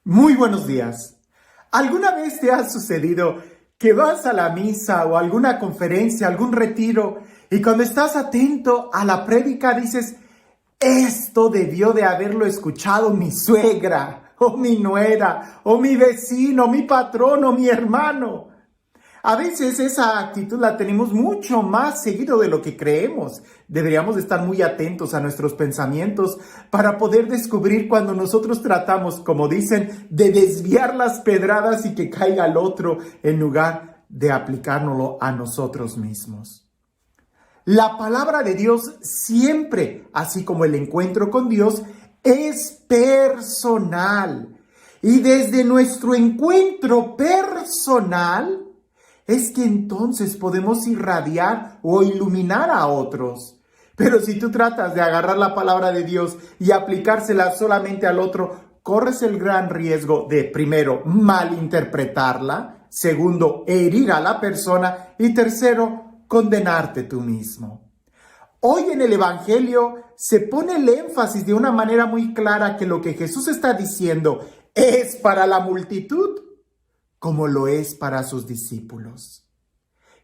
Muy buenos días. ¿Alguna vez te ha sucedido que vas a la misa o a alguna conferencia, algún retiro, y cuando estás atento a la prédica dices, esto debió de haberlo escuchado mi suegra, o mi nuera, o mi vecino, mi patrón, o mi hermano? A veces esa actitud la tenemos mucho más seguido de lo que creemos. Deberíamos estar muy atentos a nuestros pensamientos para poder descubrir cuando nosotros tratamos, como dicen, de desviar las pedradas y que caiga al otro en lugar de aplicárnoslo a nosotros mismos. La palabra de Dios siempre, así como el encuentro con Dios, es personal. Y desde nuestro encuentro personal, es que entonces podemos irradiar o iluminar a otros. Pero si tú tratas de agarrar la palabra de Dios y aplicársela solamente al otro, corres el gran riesgo de, primero, malinterpretarla, segundo, herir a la persona y tercero, condenarte tú mismo. Hoy en el Evangelio se pone el énfasis de una manera muy clara que lo que Jesús está diciendo es para la multitud, como lo es para sus discípulos.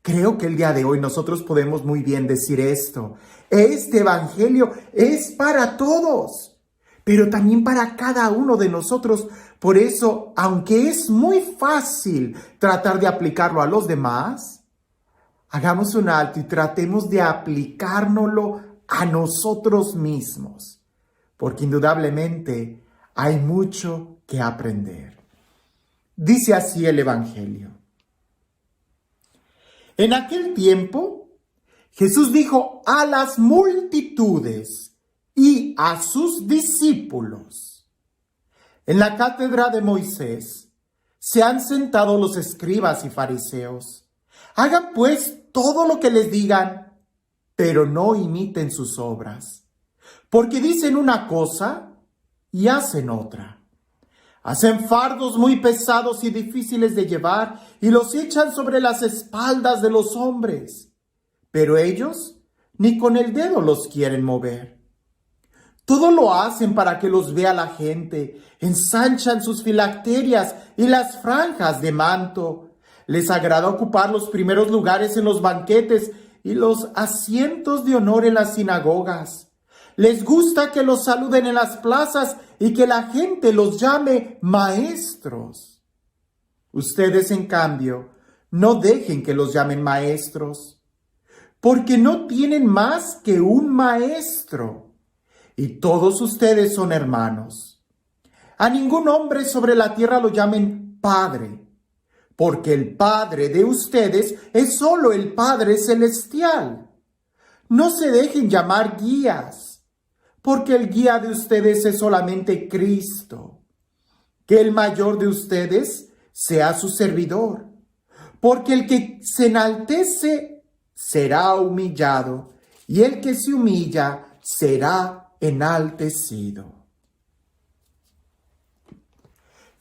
Creo que el día de hoy nosotros podemos muy bien decir esto. Este evangelio es para todos, pero también para cada uno de nosotros. Por eso, aunque es muy fácil tratar de aplicarlo a los demás, hagamos un alto y tratemos de aplicárnoslo a nosotros mismos, porque indudablemente hay mucho que aprender. Dice así el Evangelio. En aquel tiempo, Jesús dijo a las multitudes y a sus discípulos: en la cátedra de Moisés se han sentado los escribas y fariseos. Hagan pues todo lo que les digan, pero no imiten sus obras, porque dicen una cosa y hacen otra. Hacen fardos muy pesados y difíciles de llevar y los echan sobre las espaldas de los hombres, pero ellos ni con el dedo los quieren mover. Todo lo hacen para que los vea la gente, ensanchan sus filacterias y las franjas de manto. Les agrada ocupar los primeros lugares en los banquetes y los asientos de honor en las sinagogas. Les gusta que los saluden en las plazas y que la gente los llame maestros. Ustedes, en cambio, no dejen que los llamen maestros, porque no tienen más que un maestro, y todos ustedes son hermanos. A ningún hombre sobre la tierra lo llamen Padre, porque el Padre de ustedes es solo el Padre celestial. No se dejen llamar guías, porque el guía de ustedes es solamente Cristo. Que el mayor de ustedes sea su servidor, porque el que se enaltece será humillado, y el que se humilla será enaltecido.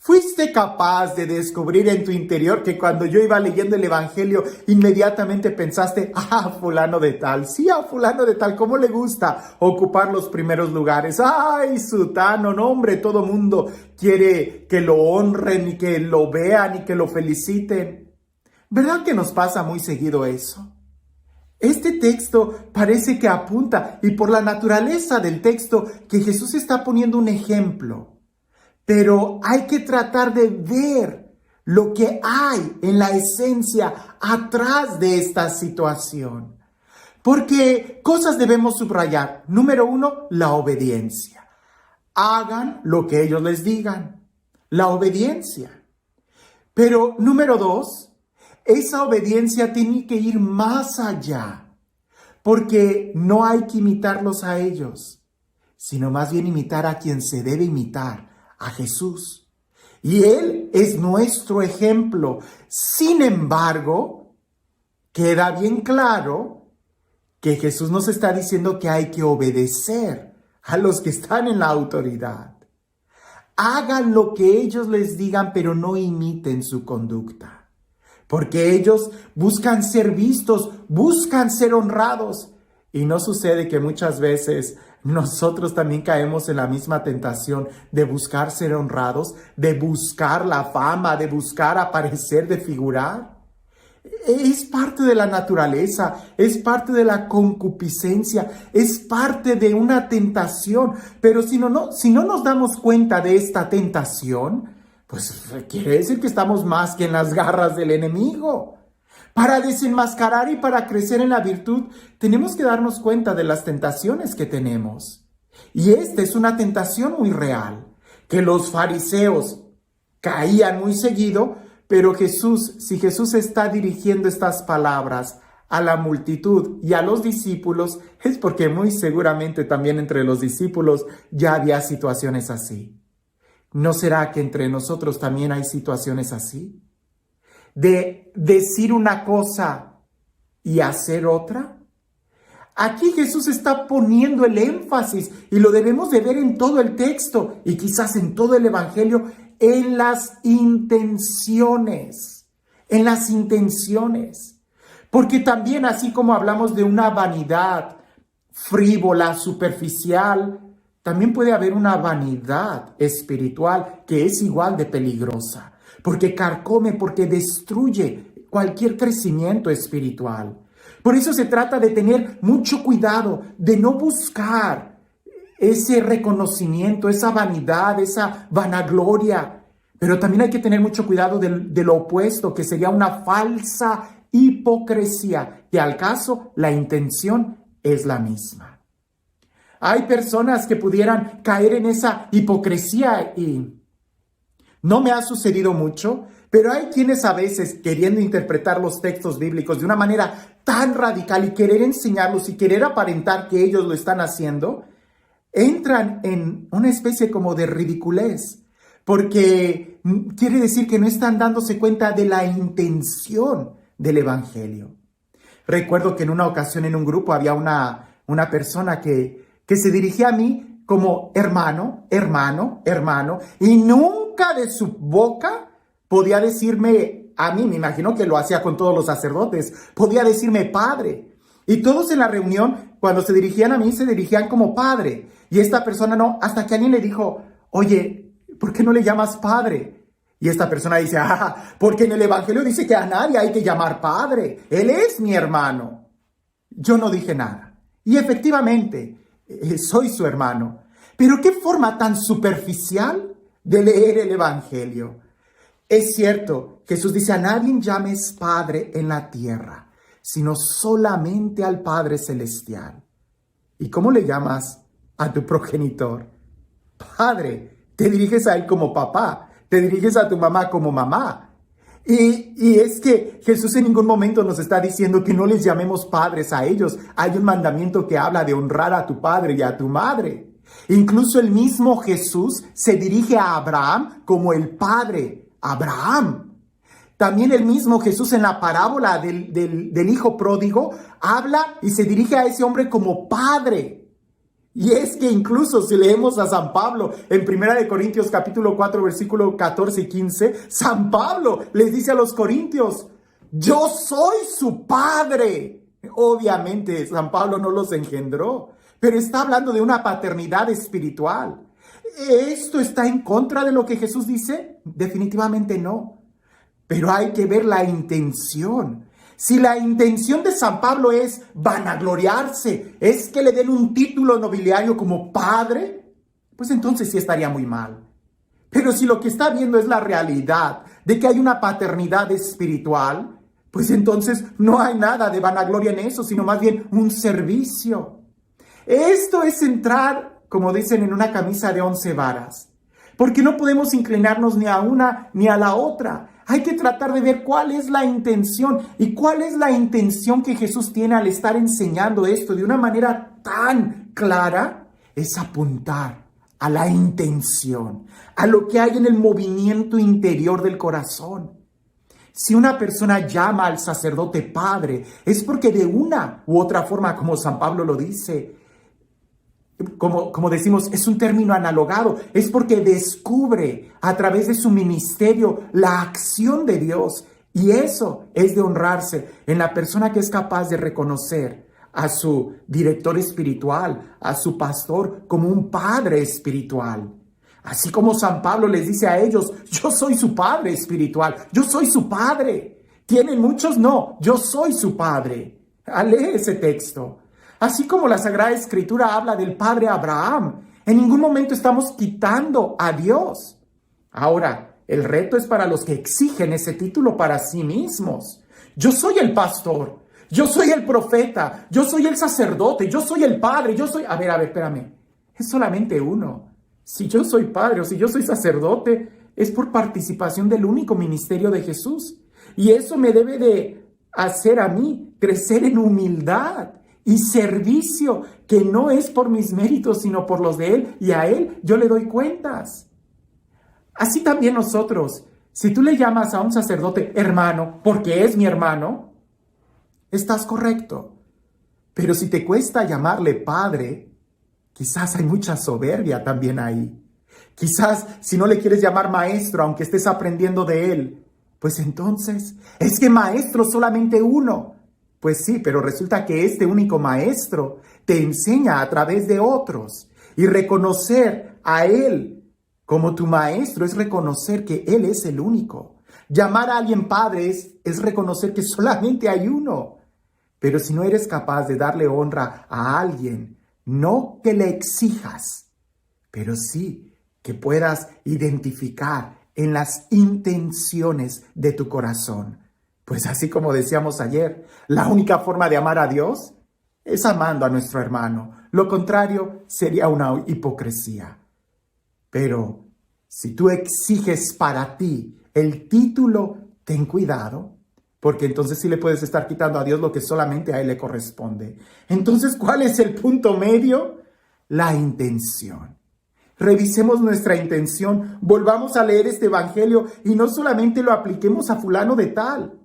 ¿Fuiste capaz de descubrir en tu interior que cuando yo iba leyendo el Evangelio, inmediatamente pensaste, fulano de tal, sí, a fulano de tal, ¿cómo le gusta ocupar los primeros lugares? Ay, sutano, no hombre, todo mundo quiere que lo honren y que lo vean y que lo feliciten. ¿Verdad que nos pasa muy seguido eso? Este texto parece que apunta, y por la naturaleza del texto, que Jesús está poniendo un ejemplo. Pero hay que tratar de ver lo que hay en la esencia atrás de esta situación. Porque cosas debemos subrayar. Número 1, la obediencia. Hagan lo que ellos les digan. La obediencia. Pero número 2, esa obediencia tiene que ir más allá. Porque no hay que imitarlos a ellos, sino más bien imitar a quien se debe imitar, a Jesús. Y Él es nuestro ejemplo. Sin embargo, queda bien claro que Jesús nos está diciendo que hay que obedecer a los que están en la autoridad. Hagan lo que ellos les digan, pero no imiten su conducta. Porque ellos buscan ser vistos, buscan ser honrados. Y no sucede que muchas veces nosotros también caemos en la misma tentación de buscar ser honrados, de buscar la fama, de buscar aparecer, de figurar. Es parte de la naturaleza, es parte de la concupiscencia, es parte de una tentación. Pero si no nos damos cuenta de esta tentación, pues quiere decir que estamos más que en las garras del enemigo. Para desenmascarar y para crecer en la virtud, tenemos que darnos cuenta de las tentaciones que tenemos. Y esta es una tentación muy real, que los fariseos caían muy seguido, pero si Jesús está dirigiendo estas palabras a la multitud y a los discípulos, es porque muy seguramente también entre los discípulos ya había situaciones así. ¿No será que entre nosotros también hay situaciones así? De decir una cosa y hacer otra. Aquí Jesús está poniendo el énfasis, y lo debemos de ver en todo el texto y quizás en todo el Evangelio, en las intenciones, Porque también, así como hablamos de una vanidad frívola, superficial, también puede haber una vanidad espiritual que es igual de peligrosa, porque carcome, porque destruye cualquier crecimiento espiritual. Por eso se trata de tener mucho cuidado, de no buscar ese reconocimiento, esa vanidad, esa vanagloria. Pero también hay que tener mucho cuidado de lo opuesto, que sería una falsa hipocresía, que al caso la intención es la misma. Hay personas que pudieran caer en esa hipocresía y no me ha sucedido mucho, pero hay quienes a veces, queriendo interpretar los textos bíblicos de una manera tan radical y querer enseñarlos y querer aparentar que ellos lo están haciendo, entran en una especie como de ridiculez, porque quiere decir que no están dándose cuenta de la intención del Evangelio. Recuerdo que en una ocasión en un grupo había una persona que se dirigía a mí como hermano, y nunca de su boca podía decirme a mí, me imagino que lo hacía con todos los sacerdotes, podía decirme padre. Y todos en la reunión, cuando se dirigían a mí, se dirigían como padre. Y esta persona no, hasta que alguien le dijo, oye, ¿por qué no le llamas padre? Y esta persona dice, porque en el Evangelio dice que a nadie hay que llamar padre. Él es mi hermano. Yo no dije nada. Y efectivamente, soy su hermano. Pero qué forma tan superficial de leer el Evangelio. Es cierto, Jesús dice, a nadie llames Padre en la tierra, sino solamente al Padre Celestial. ¿Y cómo le llamas a tu progenitor? Padre. Te diriges a él como papá, te diriges a tu mamá como mamá. Y es que Jesús en ningún momento nos está diciendo que no les llamemos padres a ellos. Hay un mandamiento que habla de honrar a tu padre y a tu madre. Incluso el mismo Jesús se dirige a Abraham como el padre, Abraham. También el mismo Jesús en la parábola del hijo pródigo habla y se dirige a ese hombre como padre. Y es que incluso si leemos a San Pablo en 1 Corintios capítulo 4 versículo 14 y 15, San Pablo les dice a los corintios, yo soy su padre. Obviamente San Pablo no los engendró, pero está hablando de una paternidad espiritual. ¿Esto está en contra de lo que Jesús dice? Definitivamente no. Pero hay que ver la intención. Si la intención de San Pablo es vanagloriarse, es que le den un título nobiliario como padre, pues entonces sí estaría muy mal. Pero si lo que está viendo es la realidad de que hay una paternidad espiritual, pues entonces no hay nada de vanagloria en eso, sino más bien un servicio. Esto es entrar, como dicen, en una camisa de 11 varas, porque no podemos inclinarnos ni a una ni a la otra. Hay que tratar de ver cuál es la intención y cuál es la intención que Jesús tiene al estar enseñando esto de una manera tan clara. Es apuntar a la intención, a lo que hay en el movimiento interior del corazón. Si una persona llama al sacerdote padre, es porque de una u otra forma, como San Pablo lo dice, como decimos, es un término analogado, es porque descubre a través de su ministerio la acción de Dios, y eso es de honrarse en la persona que es capaz de reconocer a su director espiritual, a su pastor, como un padre espiritual. Así como San Pablo les dice a ellos, yo soy su padre espiritual, yo soy su padre. ¿Tienen muchos? No, yo soy su padre. Lee ese texto. Así como la Sagrada Escritura habla del padre Abraham, en ningún momento estamos quitando a Dios. Ahora, el reto es para los que exigen ese título para sí mismos. Yo soy el pastor, yo soy el profeta, yo soy el sacerdote, yo soy el padre, yo soy... A ver, espérame. Es solamente uno. Si yo soy padre o si yo soy sacerdote, es por participación del único ministerio de Jesús. Y eso me debe de hacer a mí crecer en humildad y servicio, que no es por mis méritos, sino por los de Él. Y a Él yo le doy cuentas. Así también nosotros, si tú le llamas a un sacerdote hermano, porque es mi hermano, estás correcto. Pero si te cuesta llamarle padre, quizás hay mucha soberbia también ahí. Quizás si no le quieres llamar maestro, aunque estés aprendiendo de él, pues entonces, es que maestro solamente uno. Pues sí, pero resulta que este único maestro te enseña a través de otros. Y reconocer a él como tu maestro es reconocer que él es el único. Llamar a alguien padre es reconocer que solamente hay uno. Pero si no eres capaz de darle honra a alguien, no que le exijas, pero sí que puedas identificar en las intenciones de tu corazón. Pues así como decíamos ayer, la única forma de amar a Dios es amando a nuestro hermano. Lo contrario sería una hipocresía. Pero si tú exiges para ti el título, ten cuidado, porque entonces sí le puedes estar quitando a Dios lo que solamente a Él le corresponde. Entonces, ¿cuál es el punto medio? La intención. Revisemos nuestra intención, volvamos a leer este evangelio y no solamente lo apliquemos a fulano de tal,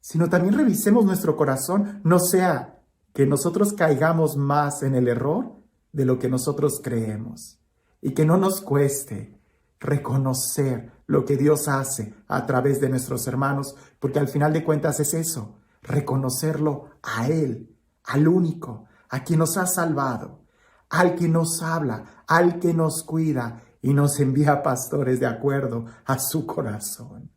sino también revisemos nuestro corazón, no sea que nosotros caigamos más en el error de lo que nosotros creemos y que no nos cueste reconocer lo que Dios hace a través de nuestros hermanos, porque al final de cuentas es eso, reconocerlo a Él, al único, a quien nos ha salvado, al que nos habla, al que nos cuida y nos envía pastores de acuerdo a su corazón.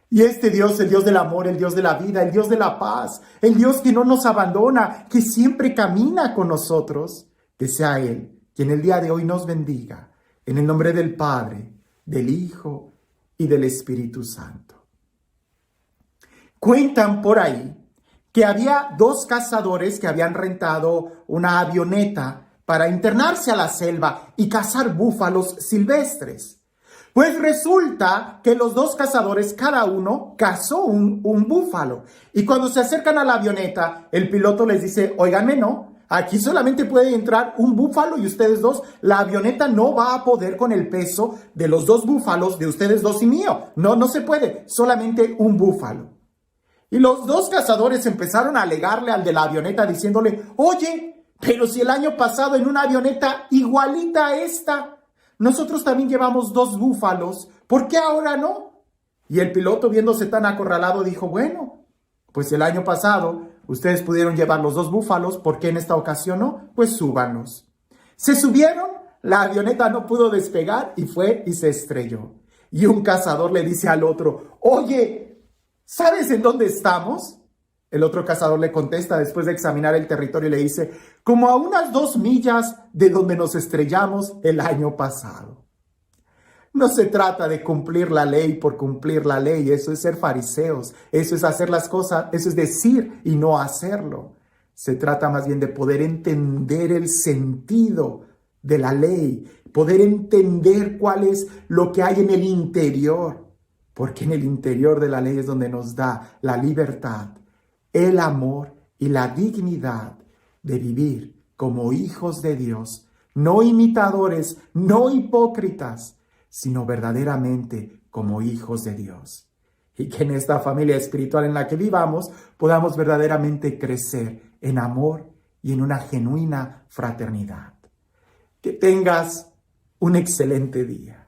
Y este Dios, el Dios del amor, el Dios de la vida, el Dios de la paz, el Dios que no nos abandona, que siempre camina con nosotros, que sea Él quien el día de hoy nos bendiga, en el nombre del Padre, del Hijo y del Espíritu Santo. Cuentan por ahí que había dos cazadores que habían rentado una avioneta para internarse a la selva y cazar búfalos silvestres. Pues resulta que los dos cazadores, cada uno cazó un búfalo. Y cuando se acercan a la avioneta, el piloto les dice, óiganme, no, aquí solamente puede entrar un búfalo y ustedes dos, la avioneta no va a poder con el peso de los dos búfalos, de ustedes dos y mío. No se puede, solamente un búfalo. Y los dos cazadores empezaron a alegarle al de la avioneta diciéndole, oye, pero si el año pasado en una avioneta igualita a esta, nosotros también llevamos dos búfalos, ¿por qué ahora no? Y el piloto, viéndose tan acorralado, dijo, bueno, pues el año pasado ustedes pudieron llevar los dos búfalos, ¿por qué en esta ocasión no? Pues súbanos. Se subieron, la avioneta no pudo despegar y fue y se estrelló. Y un cazador le dice al otro, oye, ¿sabes en dónde estamos? El otro cazador le contesta después de examinar el territorio y le dice, como a unas 2 millas de donde nos estrellamos el año pasado. No se trata de cumplir la ley por cumplir la ley, eso es ser fariseos, eso es hacer las cosas, eso es decir y no hacerlo. Se trata más bien de poder entender el sentido de la ley, poder entender cuál es lo que hay en el interior, porque en el interior de la ley es donde nos da la libertad, el amor y la dignidad de vivir como hijos de Dios, no imitadores, no hipócritas, sino verdaderamente como hijos de Dios. Y que en esta familia espiritual en la que vivamos podamos verdaderamente crecer en amor y en una genuina fraternidad. Que tengas un excelente día.